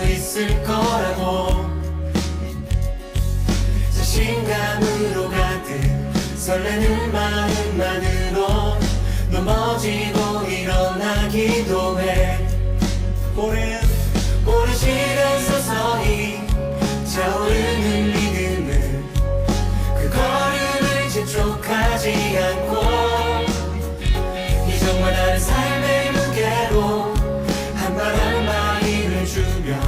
있을 거라고 자신감으로 가득 설레는 마음만으로 넘어지고 일어나기도 해. 오랜 시간 서서히 차오르는 리듬을 그 걸음을 재촉하지 않고 이정만 나는 삶의 무게로 한 발 한 발 힘을 주며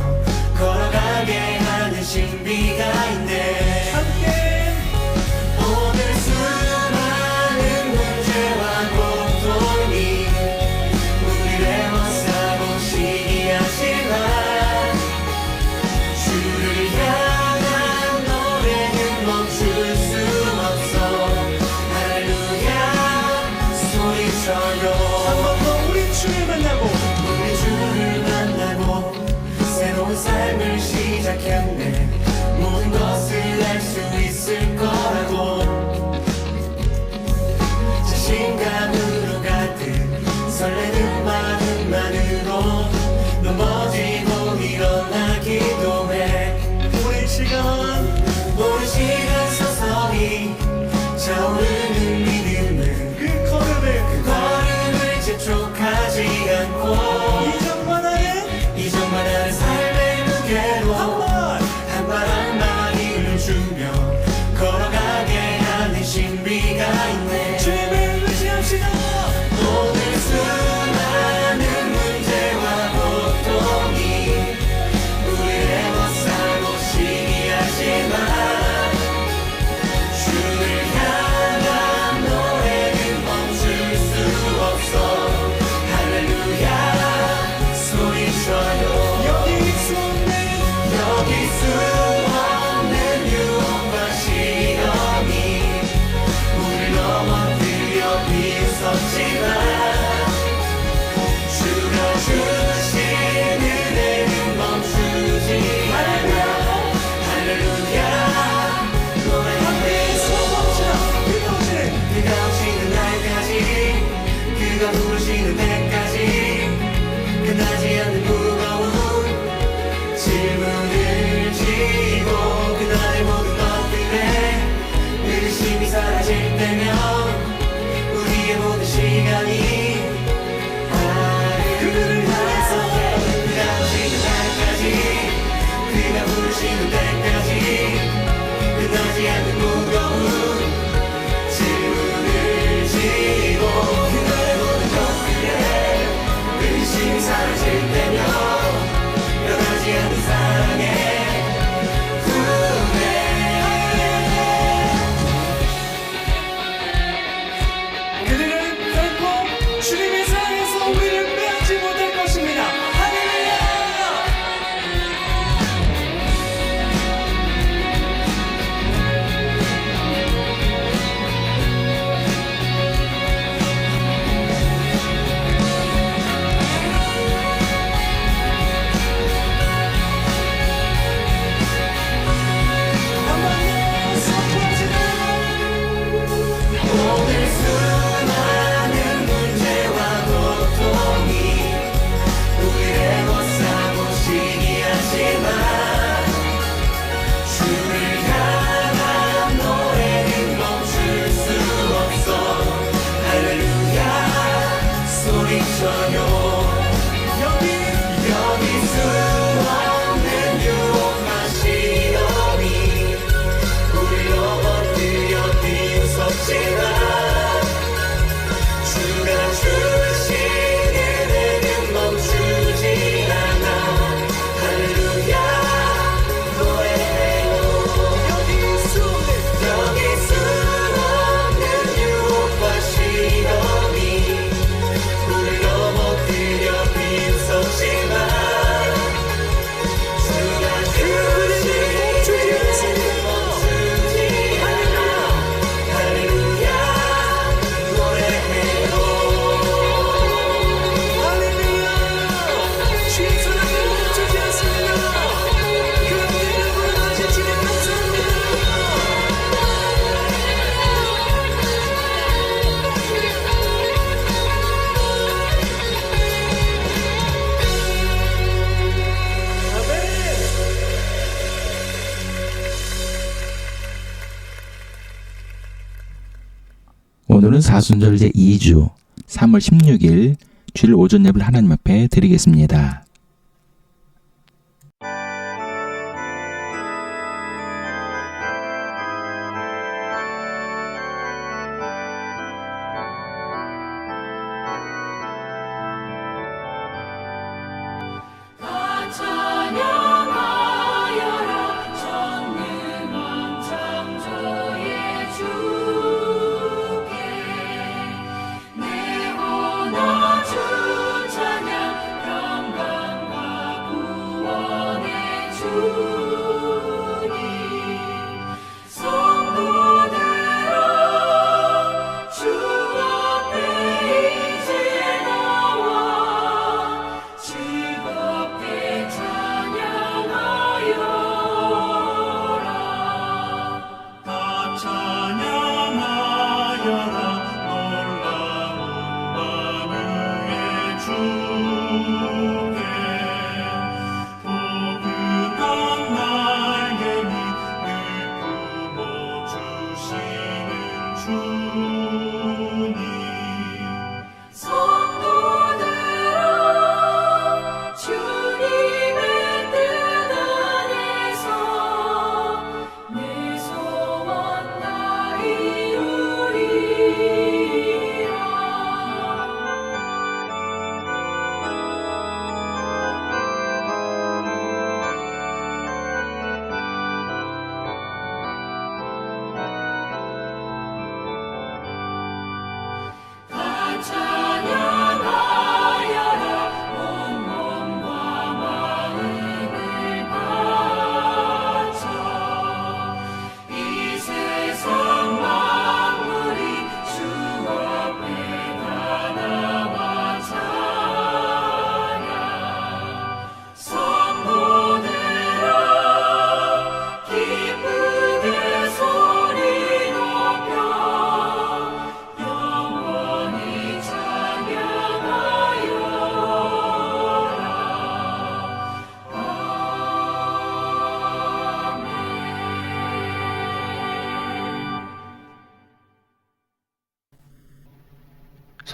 걸어가게 하는 신비가 있네. 함께 오늘 수많은 문제와 고통이 우리를 애워싸고 시기하지만 주를 향한 노래는 멈출 수 없어. 할렐루야 소리쳐요. 한 번 더 우리 주를 만나고 새로운 삶을 시작했네. 모든 것을 알 수 있을 거라고 자신감으로 가득 설레는 마음만으로 넘어지고 일어나기도 해. 오랜 시간 서서히 차오르는 리듬을 그 걸음을 재촉하지 않고 이정만 하는 삶의 무게로 한 발 한 발 힘을 주며 걸어가게 하는 신비가 있네. 주님을 의지합시다. 오늘 수많은 문제와 고통이 우리를 애워싸고 시기하지만 주를 향한 노래는 멈출 수 없어. 할렐루야 소리쳐요. 여기 수 없는 유혹과 시험이 우릴 넘어뜨려 비웃었지만 주가 주신 은혜는 멈추지 않아. 할렐루야 노래하네. 그가 오시는 날까지 그가 부르시는 때까지 끝나지 않는 무거운 질문을 지고 그날의 모든 것들에 의심이 사라질 때면 우리의 모든 시간이 그를 향해서 그가 오시는 날까지 그가 부르시는 때까지 끝나지 않는 무거운 질문을 지고 그날의 모든 것들에 의심이 사라질 때면 변하지 않는 사랑의 그들은 결코 주님의 사랑에서 우리를 빼앗지 못할 것입니다. 할렐루야. 오늘은 사순절 제2주 3월 16일 주일 오전 예배를 하나님 앞에 드리겠습니다.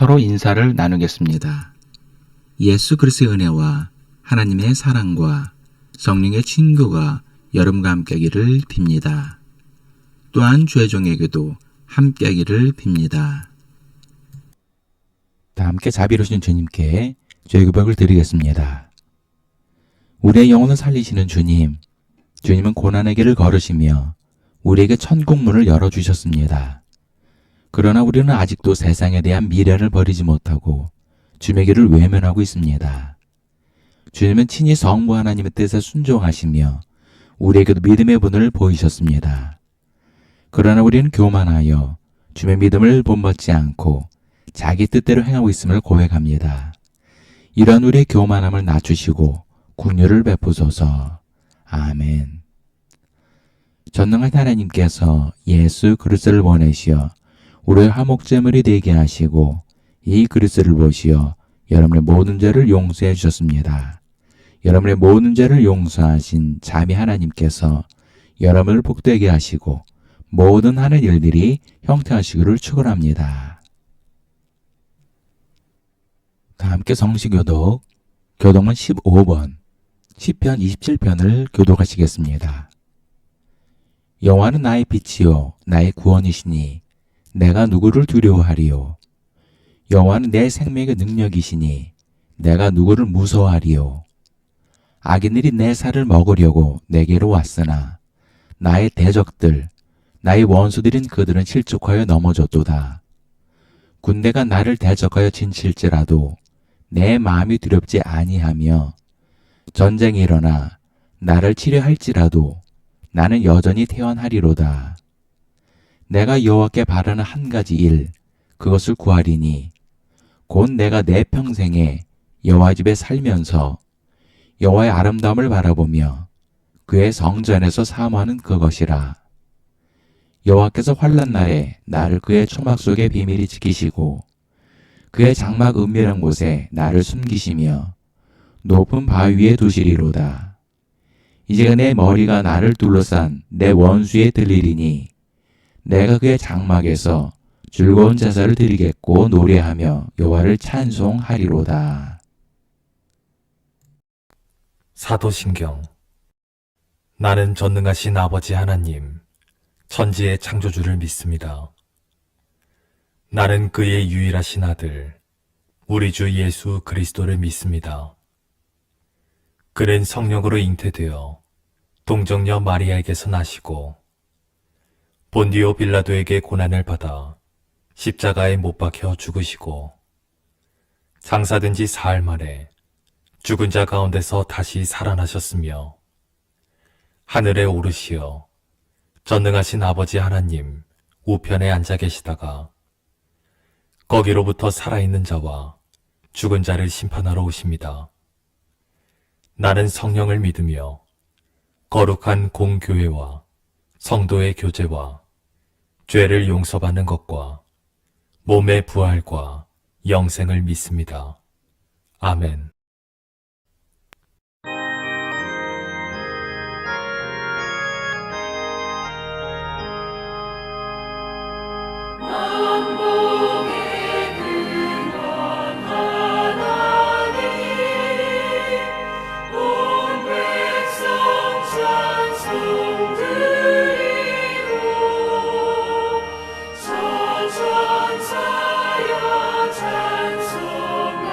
서로 인사를 나누겠습니다. 예수 그리스도의 은혜와 하나님의 사랑과 성령의 친구가 여러분과 함께하기를 빕니다. 또한 주의 종에게도 함께하기를 빕니다. 다 함께 자비로우신 주님께 죄 고백을 드리겠습니다. 우리의 영혼을 살리시는 주님, 주님은 고난의 길을 걸으시며 우리에게 천국문을 열어주셨습니다. 그러나 우리는 아직도 세상에 대한 미련을 버리지 못하고 주님의 길을 외면하고 있습니다. 주님은 친히 성부 하나님의 뜻에 순종하시며 우리에게도 믿음의 분을 보이셨습니다. 그러나 우리는 교만하여 주님의 믿음을 본받지 않고 자기 뜻대로 행하고 있음을 고백합니다. 이런 우리의 교만함을 낮추시고 긍휼을 베푸소서. 아멘. 전능하신 하나님께서 예수 그리스도를 보내시어 우리의 화목제물이 되게 하시고 이 그리스도를 보시어 여러분의 모든 죄를 용서해 주셨습니다. 여러분의 모든 죄를 용서하신 자비 하나님께서 여러분을 복되게 하시고 모든 하는 일들이 형통하시기를 축원합니다. 다 함께 성시교독, 교독문 15번, 시편 27편을 교독하시겠습니다. 여호와는 나의 빛이요 나의 구원이시니 내가 누구를 두려워하리요. 여호와는 내 생명의 능력이시니 내가 누구를 무서워하리요. 악인들이 내 살을 먹으려고 내게로 왔으나 나의 대적들, 나의 원수들인 그들은 실족하여 넘어졌도다. 군대가 나를 대적하여 진칠지라도 내 마음이 두렵지 아니하며 전쟁이 일어나 나를 치려할지라도 나는 여전히 태원하리로다. 내가 여호와께 바라는 한 가지 일, 그것을 구하리니 곧 내가 내 평생에 여호와 집에 살면서 여호와의 아름다움을 바라보며 그의 성전에서 사모하는 그것이라. 여호와께서 환난 날에 나를 그의 초막 속에 비밀히 지키시고 그의 장막 은밀한 곳에 나를 숨기시며 높은 바위 위에 두시리로다. 이제 내 머리가 나를 둘러싼 내 원수에 들리리니 내가 그의 장막에서 즐거운 제사를 드리겠고 노래하며 여호와를 찬송하리로다. 사도신경. 나는 전능하신 아버지 하나님, 천지의 창조주를 믿습니다. 나는 그의 유일하신 아들, 우리 주 예수 그리스도를 믿습니다. 그는 성령으로 잉태되어 동정녀 마리아에게서 나시고 본디오 빌라도에게 고난을 받아 십자가에 못 박혀 죽으시고 장사된 지 사흘 만에 죽은 자 가운데서 다시 살아나셨으며 하늘에 오르시어 전능하신 아버지 하나님 우편에 앉아 계시다가 거기로부터 살아있는 자와 죽은 자를 심판하러 오십니다. 나는 성령을 믿으며 거룩한 공교회와 성도의 교제와 죄를 용서받는 것과 몸의 부활과 영생을 믿습니다. 아멘. 찬송하세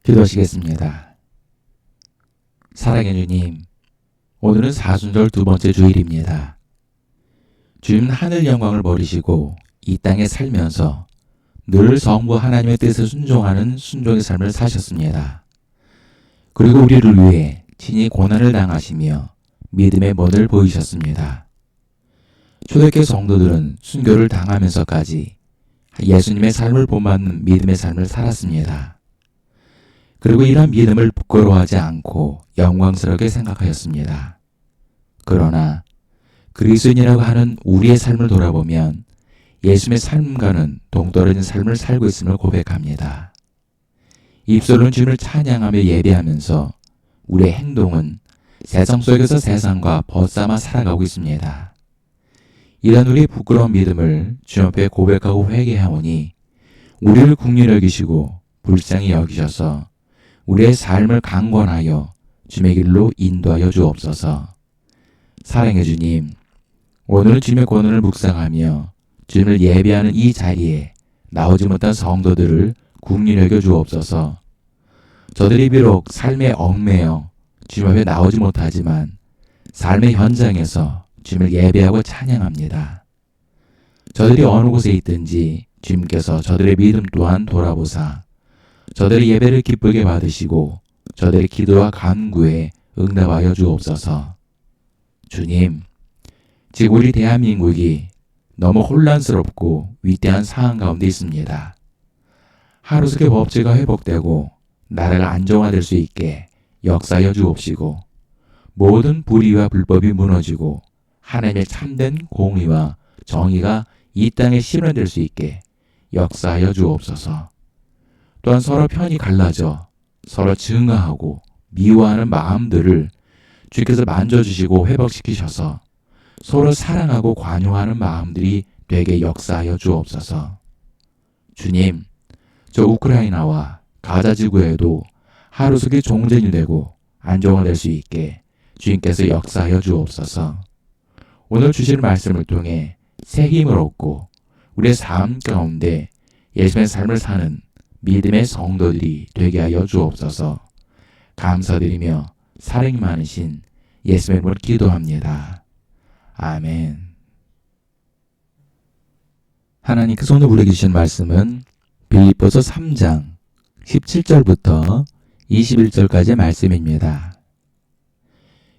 기도하시겠습니다. 사랑의 주님, 오늘은 사순절 두 번째 주일입니다. 주님은 하늘 영광을 버리시고 이 땅에 살면서 늘 성부 하나님의 뜻에 순종하는 순종의 삶을 사셨습니다. 그리고 우리를 위해 친히 고난을 당하시며 믿음의 본을 보이셨습니다. 초대교회 성도들은 순교를 당하면서까지 예수님의 삶을 본받는 믿음의 삶을 살았습니다. 그리고 이런 믿음을 부끄러워하지 않고 영광스럽게 생각하였습니다. 그러나 그리스도인이라고 하는 우리의 삶을 돌아보면 예수님의 삶과는 동떨어진 삶을 살고 있음을 고백합니다. 입술로는 주님을 찬양하며 예배하면서 우리의 행동은 세상 속에서 세상과 벗삼아 살아가고 있습니다. 이런 우리의 부끄러운 믿음을 주님 앞에 고백하고 회개하오니 우리를 긍휼히 여기시고 불쌍히 여기셔서 우리의 삶을 강권하여 주님의 길로 인도하여 주옵소서. 사랑의 주님, 오늘은 주님의 권한을 묵상하며 주님을 예배하는 이 자리에 나오지 못한 성도들을 긍휼히 여겨 주옵소서. 저들이 비록 삶에 얽매여 주님 앞에 나오지 못하지만 삶의 현장에서 주님을 예배하고 찬양합니다. 저들이 어느 곳에 있든지 주님께서 저들의 믿음 또한 돌아보사 저들의 예배를 기쁘게 받으시고 저들의 기도와 간구에 응답하여 주옵소서. 주님, 지금 우리 대한민국이 너무 혼란스럽고 위대한 상황 가운데 있습니다. 하루속에 법제가 회복되고 나라가 안정화될 수 있게 역사하여 주옵시고 모든 불의와 불법이 무너지고 하나님의 참된 공의와 정의가 이 땅에 실현될 수 있게 역사하여 주옵소서. 또한 서로 편이 갈라져 서로 증오하고 미워하는 마음들을 주께서 만져주시고 회복시키셔서 서로 사랑하고 관용하는 마음들이 되게 역사하여 주옵소서. 주님, 저 우크라이나와 가자 지구에도 하루속히 종전이 되고 안정화될 수 있게 주님께서 역사하여 주옵소서. 오늘 주실 말씀을 통해 새 힘을 얻고 우리의 삶 가운데 예수님의 삶을 사는 믿음의 성도들이 되게 하여 주옵소서. 감사드리며 사랑이 많으신 예수님의 이름으로 기도합니다. 아멘. 하나님께서 오늘 우리에게 주신 말씀은 빌립보서 3장 17절부터 21절까지의 말씀입니다.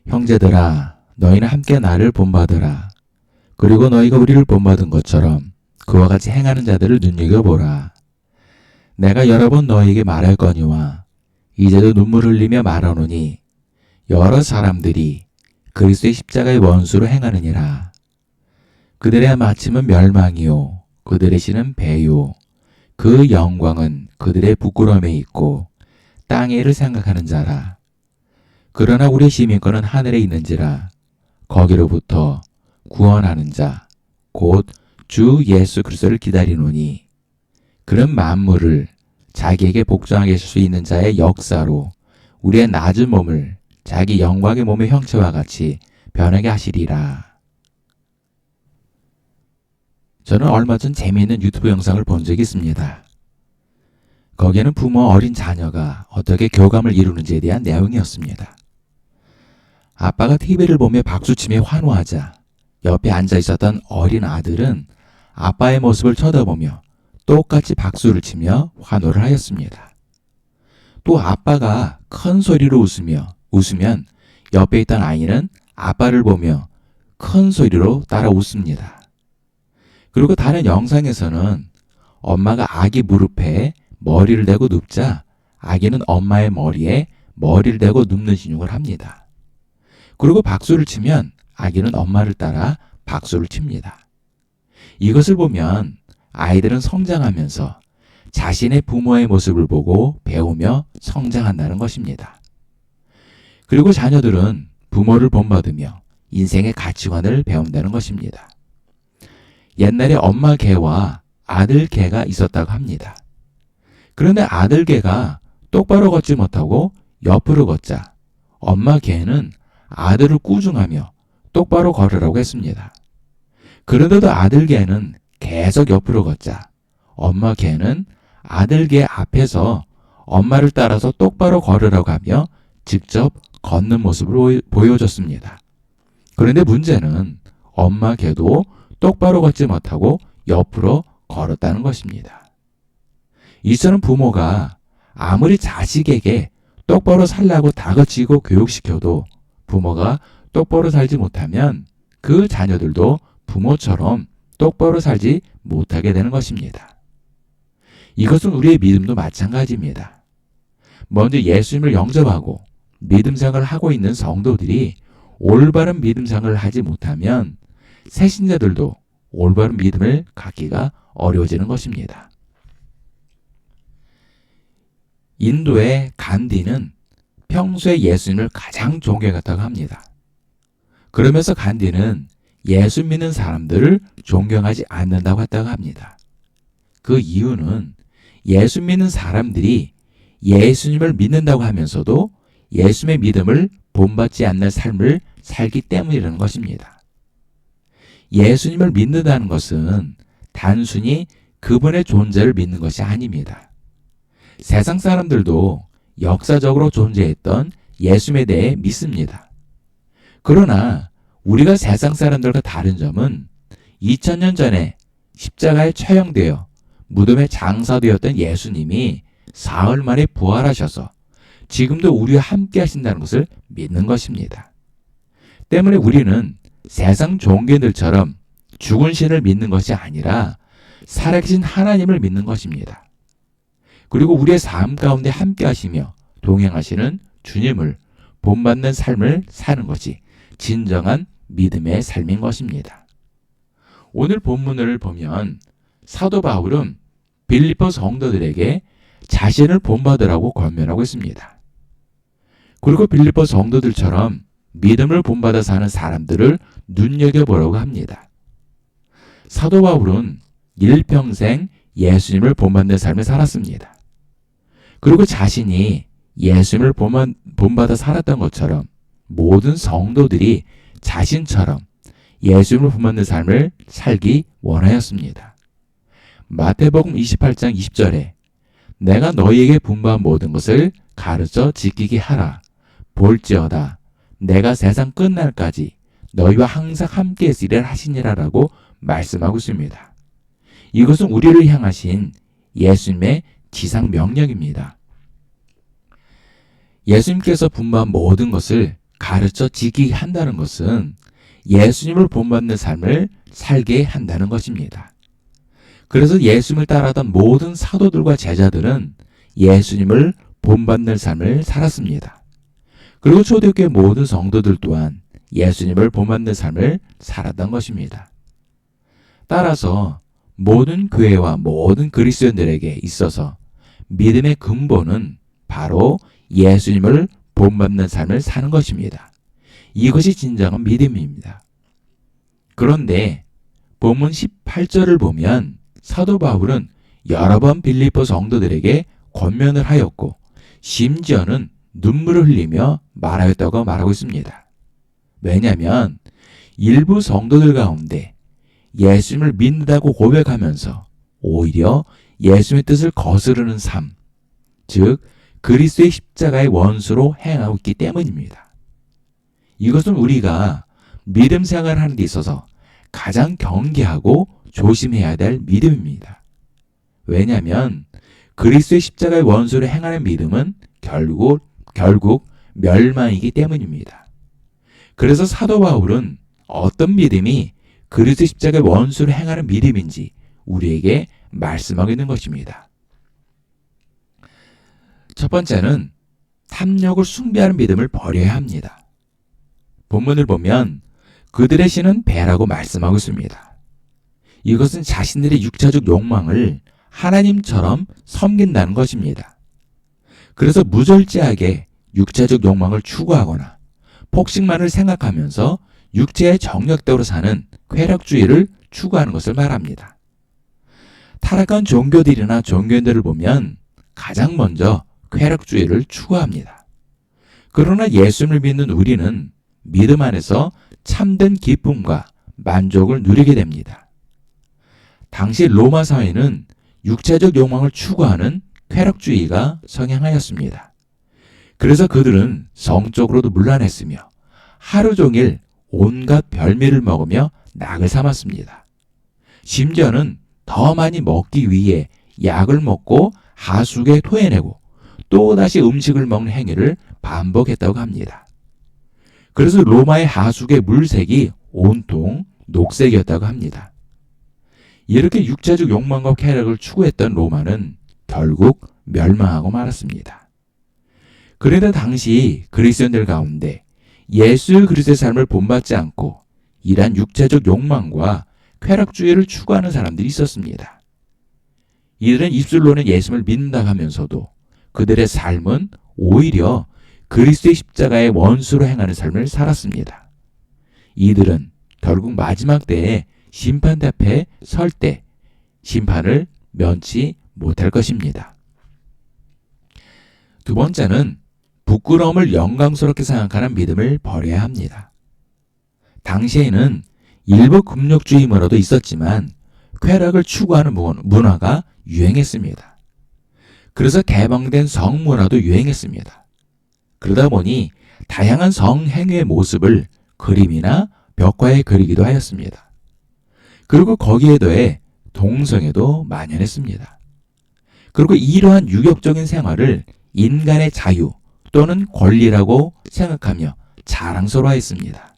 형제들아, 너희는 함께 나를 본받으라. 그리고 너희가 우리를 본받은 것처럼 그와 같이 행하는 자들을 눈여겨보라. 내가 여러 번 너희에게 말할거니와 이제도 눈물을 흘리며 말하노니 여러 사람들이 그리스도의 십자가의 원수로 행하느니라. 그들의 마침은 멸망이요 그들의 신은 배요 그 영광은 그들의 부끄러움에 있고 땅의 일을 생각하는 자라. 그러나 우리의 시민권은 하늘에 있는지라. 거기로부터 구원하는 자 곧 주 예수 그리스도를 기다리노니 그런 만물을 자기에게 복종하게 하실 수 있는 자의 역사로 우리의 낮은 몸을 자기 영광의 몸의 형체와 같이 변하게 하시리라. 저는 얼마 전 재미있는 유튜브 영상을 본 적이 있습니다. 거기에는 부모 어린 자녀가 어떻게 교감을 이루는지에 대한 내용이었습니다. 아빠가 TV를 보며 박수치며 환호하자 옆에 앉아 있었던 어린 아들은 아빠의 모습을 쳐다보며 똑같이 박수를 치며 환호를 하였습니다. 또 아빠가 큰 소리로 웃으면 옆에 있던 아이는 아빠를 보며 큰 소리로 따라 웃습니다. 그리고 다른 영상에서는 엄마가 아기 무릎에 머리를 대고 눕자 아기는 엄마의 머리에 머리를 대고 눕는 신용을 합니다. 그리고 박수를 치면 아기는 엄마를 따라 박수를 칩니다. 이것을 보면 아이들은 성장하면서 자신의 부모의 모습을 보고 배우며 성장한다는 것입니다. 그리고 자녀들은 부모를 본받으며 인생의 가치관을 배운다는 것입니다. 옛날에 엄마 개와 아들 개가 있었다고 합니다. 그런데 아들 개가 똑바로 걷지 못하고 옆으로 걷자 엄마 개는 아들을 꾸중하며 똑바로 걸으라고 했습니다. 그런데도 아들 개는 계속 옆으로 걷자 엄마 개는 아들 개 앞에서 엄마를 따라서 똑바로 걸으라고 하며 직접 걷는 모습을 보여줬습니다. 그런데 문제는 엄마 걔도 똑바로 걷지 못하고 옆으로 걸었다는 것입니다. 이처럼 부모가 아무리 자식에게 똑바로 살라고 다그치고 교육시켜도 부모가 똑바로 살지 못하면 그 자녀들도 부모처럼 똑바로 살지 못하게 되는 것입니다. 이것은 우리의 믿음도 마찬가지입니다. 먼저 예수님을 영접하고 믿음 생활을 하고 있는 성도들이 올바른 믿음 생활을 하지 못하면 새신자들도 올바른 믿음을 갖기가 어려워지는 것입니다. 인도의 간디는 평소에 예수님을 가장 존경했다고 합니다. 그러면서 간디는 예수 믿는 사람들을 존경하지 않는다고 했다고 합니다. 그 이유는 예수 믿는 사람들이 예수님을 믿는다고 하면서도 예수님의 믿음을 본받지 않는 삶을 살기 때문이라는 것입니다. 예수님을 믿는다는 것은 단순히 그분의 존재를 믿는 것이 아닙니다. 세상 사람들도 역사적으로 존재했던 예수님에 대해 믿습니다. 그러나 우리가 세상 사람들과 다른 점은 2000년 전에 십자가에 처형되어 무덤에 장사되었던 예수님이 사흘 만에 부활하셔서 지금도 우리와 함께 하신다는 것을 믿는 것입니다. 때문에 우리는 세상 종교들처럼 죽은 신을 믿는 것이 아니라 살아계신 하나님을 믿는 것입니다. 그리고 우리의 삶 가운데 함께 하시며 동행하시는 주님을 본받는 삶을 사는 것이 진정한 믿음의 삶인 것입니다. 오늘 본문을 보면 사도 바울은 빌립보 성도들에게 자신을 본받으라고 권면하고 있습니다. 그리고 빌립보 성도들처럼 믿음을 본받아 사는 사람들을 눈여겨보라고 합니다. 사도 바울은 일평생 예수님을 본받는 삶을 살았습니다. 그리고 자신이 예수님을 본받아 살았던 것처럼 모든 성도들이 자신처럼 예수님을 본받는 삶을 살기 원하였습니다. 마태복음 28장 20절에 내가 너희에게 분부한 모든 것을 가르쳐 지키게 하라. 볼지어다 내가 세상 끝날까지 너희와 항상 함께 있으리라 하시니라라고 말씀하고 있습니다. 이것은 우리를 향하신 예수님의 지상 명령입니다. 예수님께서 분부한 모든 것을 가르쳐 지키게 한다는 것은 예수님을 본받는 삶을 살게 한다는 것입니다. 그래서 예수님을 따라하던 모든 사도들과 제자들은 예수님을 본받는 삶을 살았습니다. 그리고 초대교회 모든 성도들 또한 예수님을 본받는 삶을 살았던 것입니다. 따라서 모든 교회와 모든 그리스도인들에게 있어서 믿음의 근본은 바로 예수님을 본받는 삶을 사는 것입니다. 이것이 진정한 믿음입니다. 그런데 본문 18절을 보면 사도 바울은 여러 번 빌립보 성도들에게 권면을 하였고 심지어는 눈물을 흘리며 말하였다고 말하고 있습니다. 왜냐하면 일부 성도들 가운데 예수님을 믿는다고 고백하면서 오히려 예수님의 뜻을 거스르는 삶, 즉 그리스도의 십자가의 원수로 행하고 있기 때문입니다. 이것은 우리가 믿음 생활을 하는 데 있어서 가장 경계하고 조심해야 될 믿음입니다. 왜냐하면 그리스도의 십자가의 원수로 행하는 믿음은 결국 멸망이기 때문입니다. 그래서 사도 바울은 어떤 믿음이 그리스도의 십자가의 원수로 행하는 믿음인지 우리에게 말씀하고 있는 것입니다. 첫 번째는 탐욕을 숭배하는 믿음을 버려야 합니다. 본문을 보면 그들의 신은 배라고 말씀하고 있습니다. 이것은 자신들의 육체적 욕망을 하나님처럼 섬긴다는 것입니다. 그래서 무절제하게 육체적 욕망을 추구하거나 폭식만을 생각하면서 육체의 정력대로 사는 쾌락주의를 추구하는 것을 말합니다. 타락한 종교들이나 종교인들을 보면 가장 먼저 쾌락주의를 추구합니다. 그러나 예수님을 믿는 우리는 믿음 안에서 참된 기쁨과 만족을 누리게 됩니다. 당시 로마 사회는 육체적 욕망을 추구하는 쾌락주의가 성행하였습니다. 그래서 그들은 성적으로도 문란했으며 하루 종일 온갖 별미를 먹으며 낙을 삼았습니다. 심지어는 더 많이 먹기 위해 약을 먹고 하수구에 토해내고 또다시 음식을 먹는 행위를 반복했다고 합니다. 그래서 로마의 하수구의 물색이 온통 녹색이었다고 합니다. 이렇게 육체적 욕망과 쾌락을 추구했던 로마는 결국 멸망하고 말았습니다. 그런데 당시 그리스도인들 가운데 예수 그리스도의 삶을 본받지 않고 이러한 육체적 욕망과 쾌락주의를 추구하는 사람들이 있었습니다. 이들은 입술로는 예수를 믿는다 하면서도 그들의 삶은 오히려 그리스도의 십자가의 원수로 행하는 삶을 살았습니다. 이들은 결국 마지막 때에 심판대 앞에 설 때 심판을 면치 못할 것입니다. 두 번째는 부끄러움을 영광스럽게 생각하는 믿음을 버려야 합니다. 당시에는 일부 금욕주의 문화도 있었지만 쾌락을 추구하는 문화가 유행했습니다. 그래서 개방된 성문화도 유행했습니다. 그러다 보니 다양한 성행위의 모습을 그림이나 벽화에 그리기도 하였습니다. 그리고 거기에 더해 동성애도 만연했습니다. 그리고 이러한 유격적인 생활을 인간의 자유 또는 권리라고 생각하며 자랑스러워했습니다.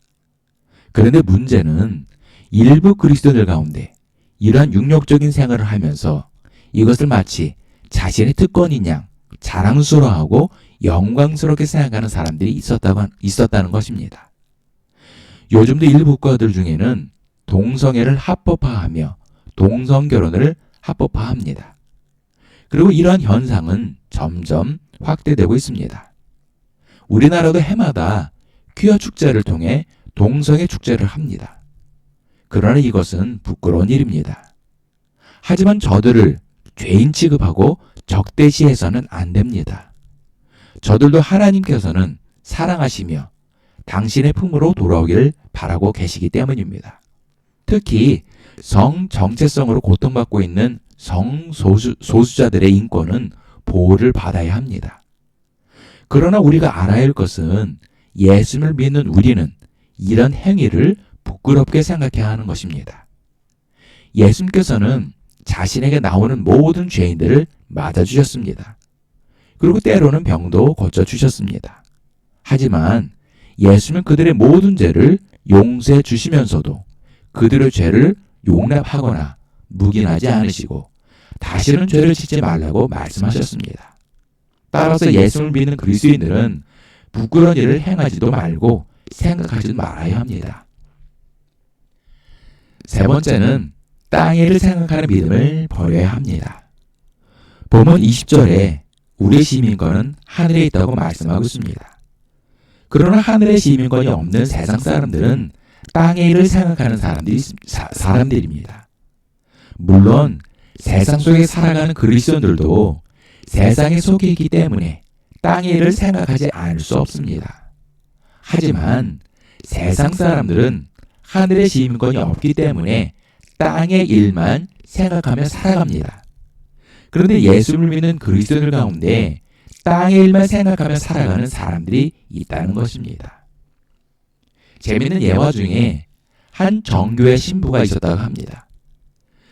그런데 문제는 일부 그리스도인들 가운데 이러한 육력적인 생활을 하면서 이것을 마치 자신의 특권인 양 자랑스러워하고 영광스럽게 생각하는 사람들이 있었다는 것입니다. 요즘도 일부 국가들 중에는 동성애를 합법화하며 동성결혼을 합법화합니다. 그리고 이러한 현상은 점점 확대되고 있습니다. 우리나라도 해마다 퀴어 축제를 통해 동성애 축제를 합니다. 그러나 이것은 부끄러운 일입니다. 하지만 저들을 죄인 취급하고 적대시해서는 안 됩니다. 저들도 하나님께서는 사랑하시며 당신의 품으로 돌아오기를 바라고 계시기 때문입니다. 특히 성정체성으로 고통받고 있는 성소수자들의 인권은 보호를 받아야 합니다. 그러나 우리가 알아야 할 것은 예수를 믿는 우리는 이런 행위를 부끄럽게 생각해야 하는 것입니다. 예수님께서는 자신에게 나오는 모든 죄인들을 맞아주셨습니다. 그리고 때로는 병도 고쳐주셨습니다. 하지만 예수는 그들의 모든 죄를 용서해 주시면서도 그들의 죄를 용납하거나 묵인하지 않으시고 다시는 죄를 짓지 말라고 말씀하셨습니다. 따라서 예수를 믿는 그리스도인들은 부끄러운 일을 행하지도 말고 생각하지도 말아야 합니다. 세 번째는 땅의 일을 생각하는 믿음을 버려야 합니다. 본문 20절에 우리의 시민권은 하늘에 있다고 말씀하고 있습니다. 그러나 하늘의 시민권이 없는 세상 사람들은 땅의 일을 생각하는 사람들입니다. 물론 세상 속에 살아가는 그리스도인들도 세상에 속해 있기 때문에 땅의 일을 생각하지 않을 수 없습니다. 하지만 세상 사람들은 하늘의 시민권이 없기 때문에 땅의 일만 생각하며 살아갑니다. 그런데 예수를 믿는 그리스도인들 가운데 땅의 일만 생각하며 살아가는 사람들이 있다는 것입니다. 재미있는 예화 중에 한 정교회 신부가 있었다고 합니다.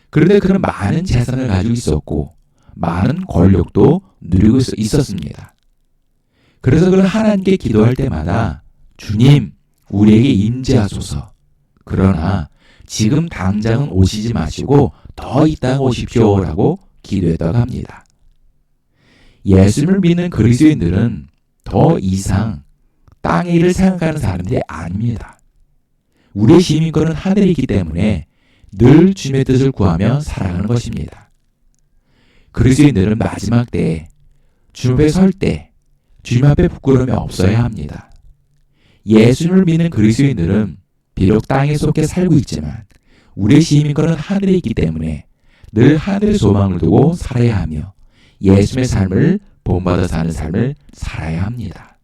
그런데 그는 많은 재산을 가지고 있었고 많은 권력도 누리고 있었습니다. 그래서 그는 하나님께 기도할 때마다 주님, 우리에게 임재하소서. 그러나 지금 당장은 오시지 마시고 더 있다가 오십시오라고 기도했다고 합니다. 예수를 믿는 그리스도인들은 더 이상 땅의 일을 생각하는 사람들이 아닙니다. 우리의 시민권은 하늘에 있기 때문에 늘 주님의 뜻을 구하며 살아가는 것입니다. 그리스도인들은 마지막 때에 주님 앞에 설 때 주님 앞에 부끄러움이 없어야 합니다. 예수를 믿는 그리스도인들은 비록 땅에 속해 살고 있지만 우리의 시민권은 하늘에 있기 때문에 늘 하늘의 소망을 두고 살아야 하며 예수의 삶을 본받아 사는 삶을 살아야 합니다.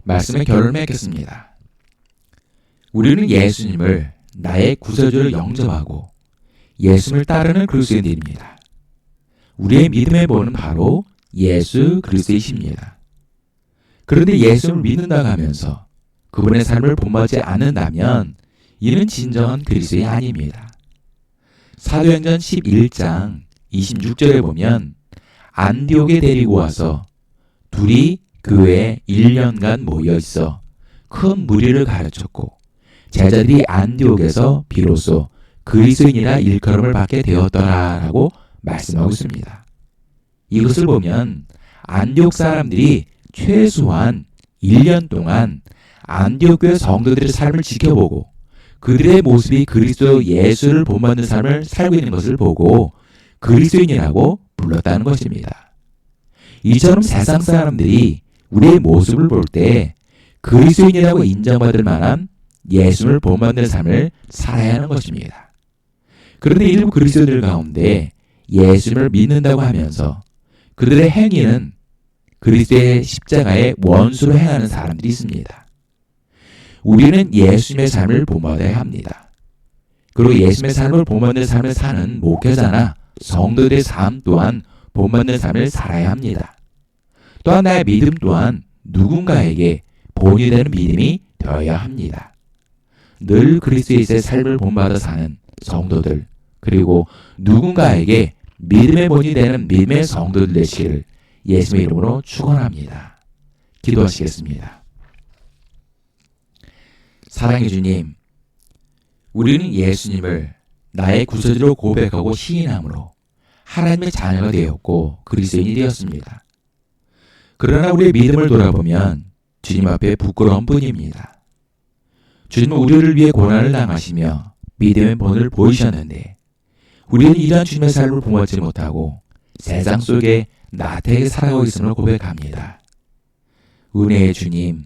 말씀의 결론을 맺겠습니다. 우리는 예수님을 나의 구세주를 영접하고 예수님을 따르는 그리스도인들입니다. 우리의 믿음의 본은 바로 예수 그리스도이십니다. 그런데 예수를 믿는다고 하면서 그분의 삶을 본받지 않는다면 이는 진정한 그리스도인이 아닙니다. 사도행전 11장 26절에 보면 안디옥에 데리고 와서 둘이 교회에 1년간 모여 있어 큰 무리를 가르쳤고 제자들이 안디옥에서 비로소 그리스도인이라 일컬음을 받게 되었더라라고 말씀하고 있습니다. 이것을 보면 안디옥 사람들이 최소한 1년 동안 안디옥 교회 성도들의 삶을 지켜보고 그들의 모습이 그리스도 예수를 본받는 삶을 살고 있는 것을 보고 그리스도인이라고 불렀다는 것입니다. 이처럼 세상 사람들이 우리의 모습을 볼 때 그리스도인이라고 인정받을 만한 예수를 본받는 삶을 살아야 하는 것입니다. 그런데 일부 그리스도인들 가운데 예수를 믿는다고 하면서 그들의 행위는 그리스도의 십자가의 원수로 행하는 사람들이 있습니다. 우리는 예수님의 삶을 본받아야 합니다. 그리고 예수님의 삶을 본받는 삶을 사는 목회자나 성도들의 삶 또한 본받는 삶을 살아야 합니다. 또한 나의 믿음 또한 누군가에게 본이 되는 믿음이 되어야 합니다. 늘 그리스도의 삶을 본받아 사는 성도들 그리고 누군가에게 믿음의 본이 되는 믿음의 성도들 되시기를 예수님의 이름으로 축원합니다. 기도하시겠습니다. 사랑의 주님, 우리는 예수님을 나의 구세주로 고백하고 시인함으로 하나님의 자녀가 되었고 그리스도인이 되었습니다. 그러나 우리의 믿음을 돌아보면 주님 앞에 부끄러운 뿐입니다. 주님은 우리를 위해 고난을 당하시며 믿음의 본을 보이셨는데 우리는 이러한 주님의 삶을 본받지 못하고 세상 속에 나태하게 살아가고 있음을 고백합니다. 은혜의 주님,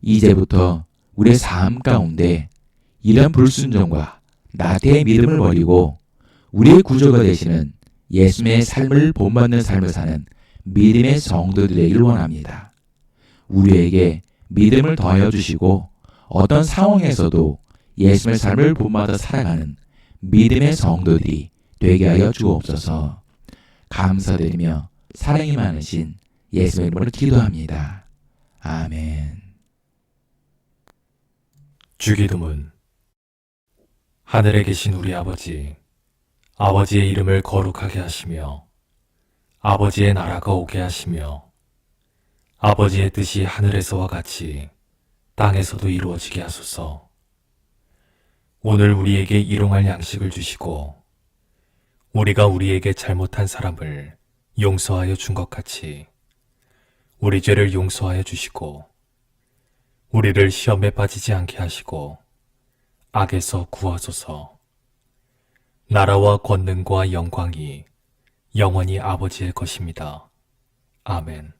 이제부터 우리의 삶 가운데 이러한 불순종과 나태의 믿음을 버리고 우리의 구조가 되시는 예수님의 삶을 본받는 삶을 사는 믿음의 성도들 되기를 원합니다. 우리에게 믿음을 더하여 주시고 어떤 상황에서도 예수님의 삶을 본받아 살아가는 믿음의 성도들이 되게 하여 주옵소서. 감사드리며 사랑이 많으신 예수님의 이름으로 기도합니다. 아멘. 주기도문. 하늘에 계신 우리 아버지, 아버지의 이름을 거룩하게 하시며 아버지의 나라가 오게 하시며 아버지의 뜻이 하늘에서와 같이 땅에서도 이루어지게 하소서. 오늘 우리에게 일용할 양식을 주시고 우리가 우리에게 잘못한 사람을 용서하여 준 것 같이 우리 죄를 용서하여 주시고 우리를 시험에 빠지지 않게 하시고 악에서 구하소서. 나라와 권능과 영광이 영원히 아버지의 것입니다. 아멘.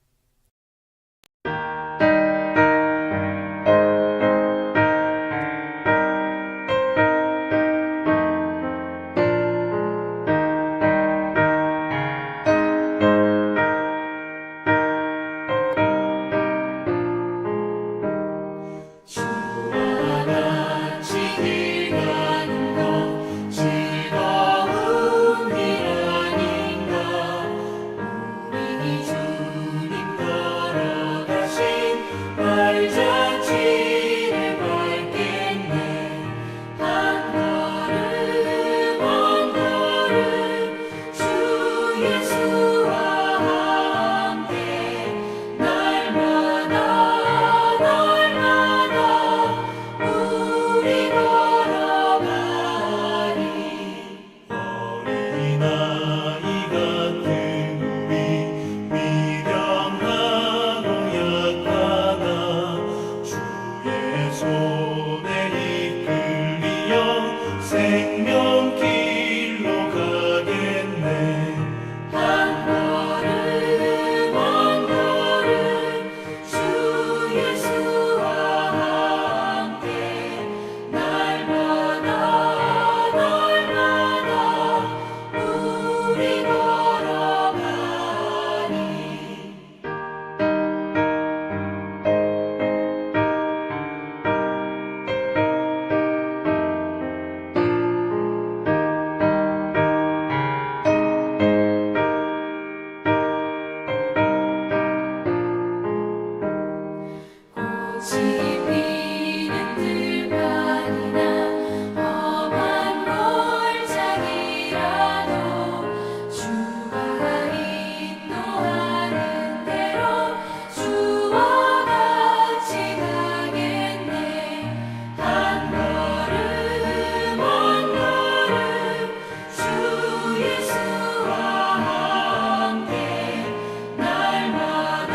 주와 같이 길 가는 것 즐거운 일 아닌가. 우리 주님 씹히는 들판이나 험한 골짜기라도 주가 인도하는 대로 주와 같이 가겠네. 한 걸음 한 걸음 주 예수와 함께 날마다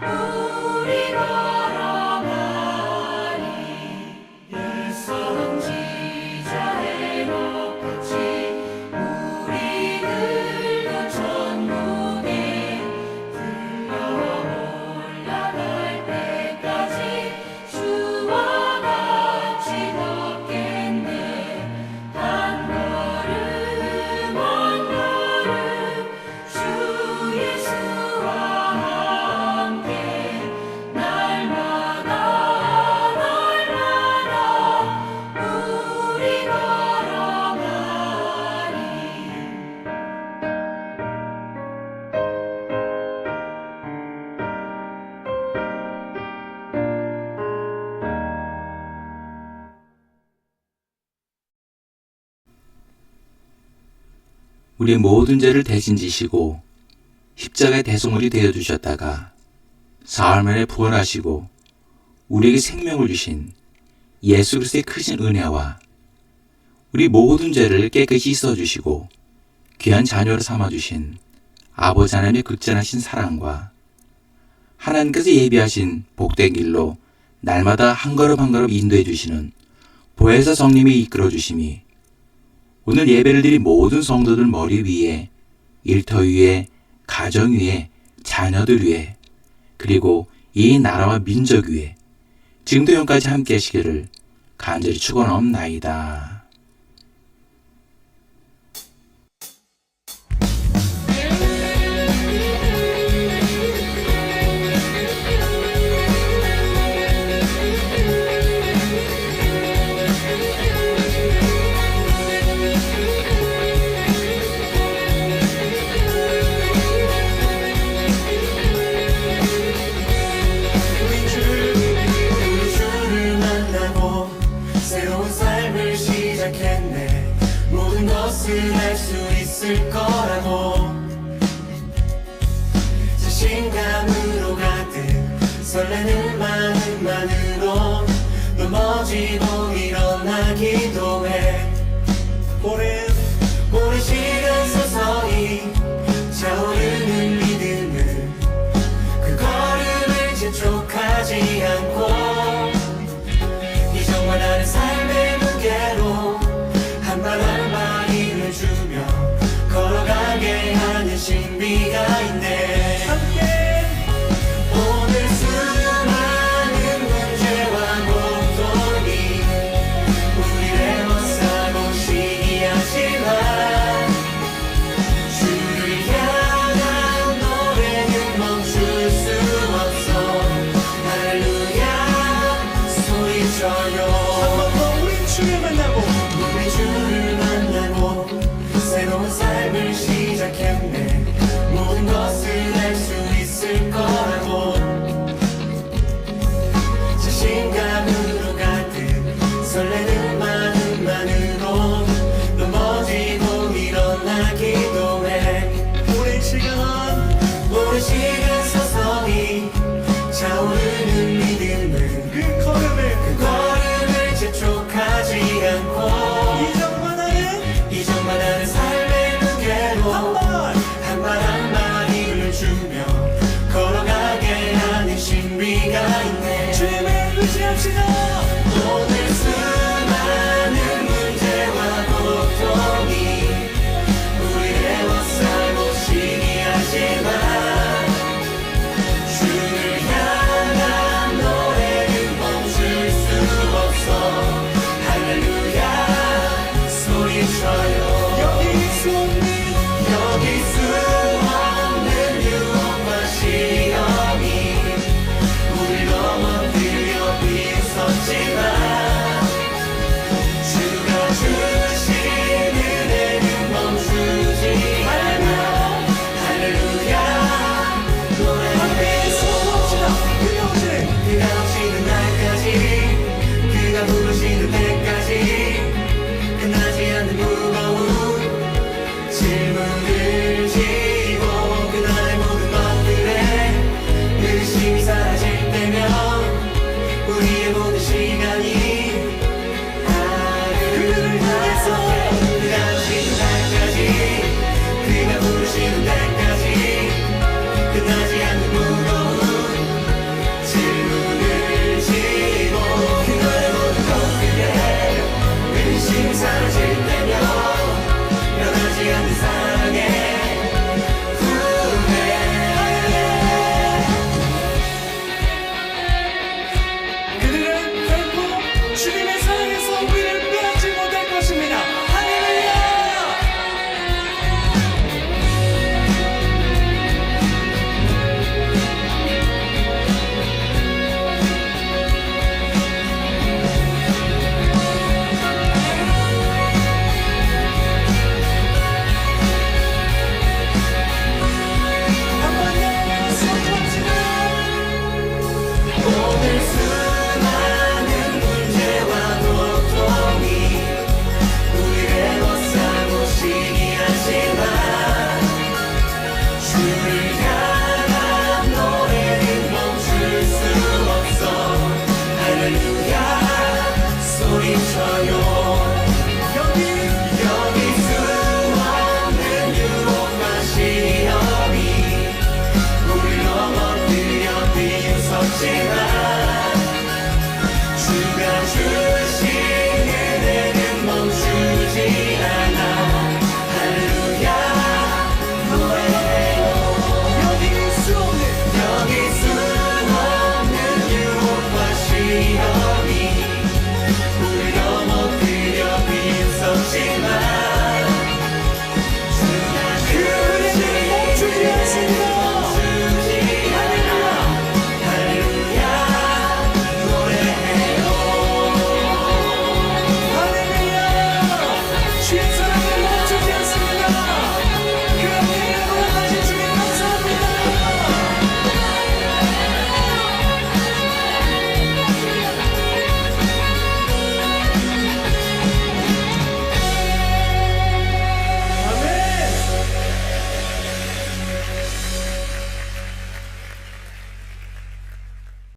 우리 걸어가리. 선지자의 높같이 우리들도 천국에 들려 올라갈 때까지 주와 같이 걷겠네. 한 걸음 한 걸음 주 예수와 함께 날마다 우리 걸어가리. 우리의 모든 죄를 대신 지시고 십자가의 대속물이 되어 주셨다가 사흘 만에 부활하시고 우리에게 생명을 주신 예수 그리스도의 크신 은혜와 우리 모든 죄를 깨끗이 씻어 주시고 귀한 자녀로 삼아 주신 아버지 하나님의 극진하신 사랑과 하나님께서 예비하신 복된 길로 날마다 한 걸음 한 걸음 인도해 주시는 보혜사 성님이 이끌어 주심이 오늘 예배를 드린 모든 성도들 머리 위에, 일터 위에, 가정 위에, 자녀들 위에, 그리고 이 나라와 민족 위에 지금도 영까지 함께 하시기를 간절히 축원하옵나이다. 우리 주를 만나고 새로운 삶을 시작했네. 모든 것을 할 수 있을 거라고 자신감으로 가득 설레는 마음만으로 넘어지고 일어나기도 해. 오랜 시간 서서히 차오르는 믿음은 그 걸음을 재촉하지 않고 이정만 하는 삶의 무게로 한 발 한 발 힘을 주며 걸어가게 하는 신비가 있네. 오늘 수많은 문제와 고통이 우리를 애워싸고 시기하지만 주를 향한 노래는 멈출 수 없어. 할렐루야 소리쳐요. 한 번 더 우리 주를 만나고 새로운 삶을 시작했네. 모든 것을 할 수 있을 거라고 자신감으로 가득 설레는 마음만으로 넘어지고 일어나기도 해. 오랜 시간 서서히 차오르는 믿음은 그 걸음을 재촉하지 않고 이정만 하는 삶의 무게로 한 발 한 발 힘을 주며 걸어가게 하는 신비가 있네. 주님을 의지합시다. 오늘 수많은 문제와 고통이 우리를 애워싸고 시기하지만 않는 무거운 질문을 지고 그걸 모두 그대 근심 사라질 때면 변하지 않는 사랑의 후회 그들은 결코 주님의 사랑에서 우리를 빼앗지 못할 것입니다. 할렐루야. 오늘 수많은 문제와 고통이 우리를 못사무시기 하지만 주를 향한 노래는 멈출 수 없어 할렐루야 소리쳐요 여기 수없는 유혹과 시험이 우리 넘어뜨려 비웃었지만